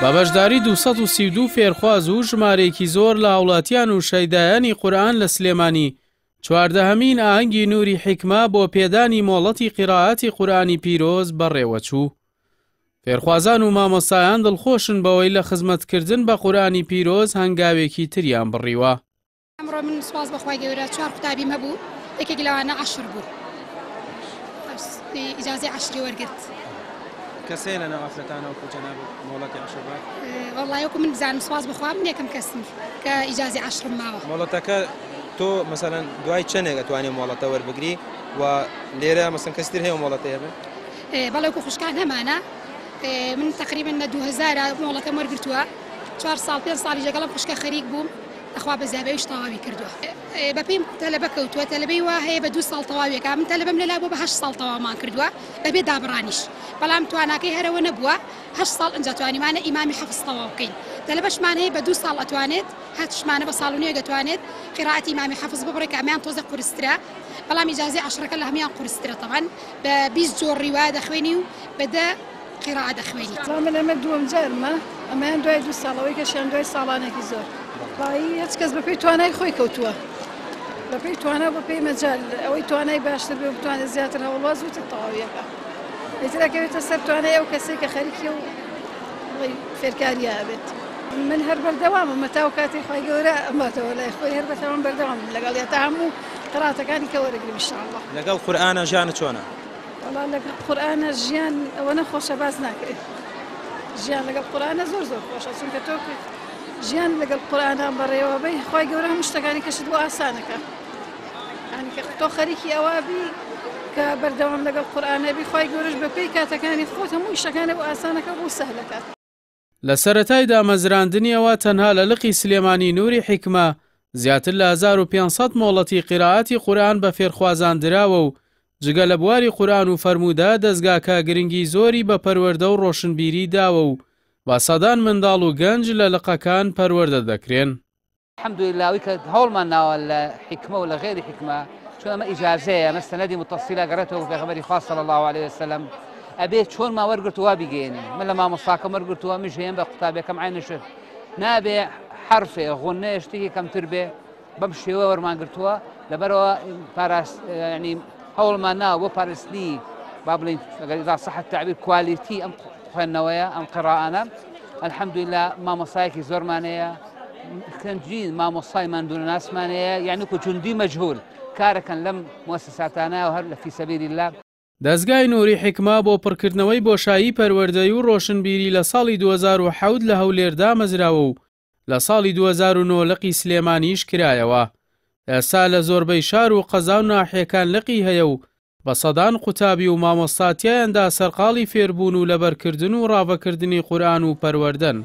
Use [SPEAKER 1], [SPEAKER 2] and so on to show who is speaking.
[SPEAKER 1] بە بەشداری 232 فێرخواز و ژمارەیەکی زۆر لە هاوڵاتیان و شەیدایانی قورئان لە سلێمانی 14هەمین ئاهەنگی نووری حیکمە بۆ پێدانی مۆڵەتی قیراعەتی قورئانی پیرۆز بەڕێوەچوو. فێرخوازان و مامۆستایان دڵخۆشن بەوەی لە خزمەتکردن بە قورئانی پیرۆز هەنگاوێکی تریان بڕیوە.
[SPEAKER 2] ئەمڕۆ من سوپاس بەخوای گەورە 4 قوتابیم هەبوو، یەکێک لەوانە 10 بوو. ئیجازەی 10 وەرگرت.
[SPEAKER 3] کەسێ لە ناو ئافرەتانەوە جەناب مۆڵەتی 10 بات؟
[SPEAKER 2] وەڵڵای وەکو من بزانم سوپاس بخوا من یەکەم کەسم کە ئیجازەی 10 ماوە.
[SPEAKER 3] مۆڵەتەکە تۆ مەسەلەن دوای چەندێک ئەتوانێ مۆڵەتە وەربگری و لێرە مەسەن کەسی تر هەیە مۆڵەتە هەبێت؟
[SPEAKER 2] بەڵێ وەکو خوشکان هەمانە من تقریبا لە 2000 مۆڵەتەم وەرگرتووە، 4 ساڵ 5 ساڵی لەگەڵم خوشکە خەریک بووم، ئەخوا بەزابەویش تەواوی کردووە. بە پێم تەلەبە کەوتووە، تەلەبەی وا هەیە بە 2 ساڵ تەواویەکە، من تەلەبەم لەلا بۆ بە 8 ساڵ تەواومان کردووە بەبێ دابڕانیش، بەڵام تواناکەی هەرەوە نەبووە 8 ساڵ ئەنجا توانیمانە ئیمامی حەفز تەواو بکەین. تەلەبەشمان هەیە بە 2 ساڵ ئەتوانێت، هاتشمانە بە ساڵ و نیوە دەتوانێت قیراعەتی ئیمامی حەفز ببڕێ کە ئەمیان تۆزە قورسترە، بەڵام ئیجازەی 10ەکە لە هەمیان قورسترە تەبەن بە 20 جۆر ڕیوایە دەخوێنی و بە 10 قیراعە دەخوێنی.
[SPEAKER 4] من ئەمە دووەم جارمە، ئەمەیان دوای 2 ساڵەوەی کەشیان دوای ساڵانێکی زۆر. هیچ کەس بەپێی توانای خۆی کەوتووە، بەپێی توانە بەپێی مەجال ئەوەی توانای باشتر بێ بتوانێت زیاتر هەوڵوا زووتر تەواویەکە. ئیتراکەوێتە سەر توانای ئەو کەسێک کە خەریکە و فێرکاریە بێت. من هەر بەردەوامە مەتاو کاتی خۆی گەورە ئەماتەوە لای خۆی هەر بەتەوام بەردەوام لەگەڵ تا هەموو قڕاتەکانی کە وەرەگرم ئینشاءالله.
[SPEAKER 3] لەگەڵ قورئانە ژیانت چۆنە؟
[SPEAKER 4] وەڵا لەگەڵ قورئانە ژیان ئەوە نەخۆشە باس ناکرێت. ژیان لەگەڵ قورئانە زۆر خۆشە، چونکە تۆ ژیان لەگەڵ قورئانە بەڕێوەبەی خۆی گەورە هەموو شتەکانی کەشت بۆ ئاسانەکە. یعنی کە تۆ خەریکی ئەوە بی کە بەردەوام لەگەڵ قورئانە بی خۆی گەورەش بەپێی کاتەکانی خۆت هەموو شتەکانە بۆ ئاسانەکە بۆ سەهلەکە.
[SPEAKER 1] لە سەرەتایدا مەزراندنیەوە تەنها لە لقی سلێمانی نووری حیکمە زیاتر لە 1500 مۆڵەتی قیراعەتی قورئان بە فێرخوازان دراوە و جگە لە بواری قورئان و فەرموودە دەستگاکە گرنگی زۆری بە پەروەردە و ڕۆشنبیری داوە و با سەدان منداڵ و گەنج لە لقەکان پەروەردە دەکرێن.
[SPEAKER 5] الحەمدولیلاوی کە هەوڵمان ناوە لە حیکمە و لە غێری حیکمە، چۆن ئەمە ئیجازەیە مەستەنەدی متەصیلە گەڕێتەوە بە پێغەمبەری خوا صلی الله علیه وسلم، ئەبێ چۆن ما وەرگرتووە بیگەێنی. من لە مامۆستاکەم وەرگرتووە، مش هەیەم بە قوتابەکەم عینشت نابێ حرفێ غونەیە شتێکی کەمتر بێ، بەم شێوە وەرمانگرتووە لەبەرەوە ینی هەوڵمان ناوە بۆ پارێزنی با بڵین ئەگەر صح التعبیر کوالیتی ئەم خوێندنەوەیە ئەم قیراءانە. الحەمدولیلا مامۆستایەکی زۆرمانەیە، کەنجین مامۆستای ماندوونەناسمانەیە، یعنی کو جوندی مەجهول کارەکەن لەم مؤسساتانە و هەر لە فی سەبیل الله.
[SPEAKER 1] دەستگای نووری حیکمە بۆ پڕکردنەوەی بۆشایی پەروەردەی و ڕۆشنبیری لە ساڵی 2007 لە هەولێردا مەزراوە و لە ساڵی 2009 لقی سلێمانیش کرایەوە. ئێستا لە زۆربەی شار و قەزا و ناحیەکان لقی هەیە و بە سەدان قوتابی و مامۆستاتیاندا سەرقاڵی فێربوون و لەبەرکردن و ڕاوەکردنی قورئان و پەروەردەن.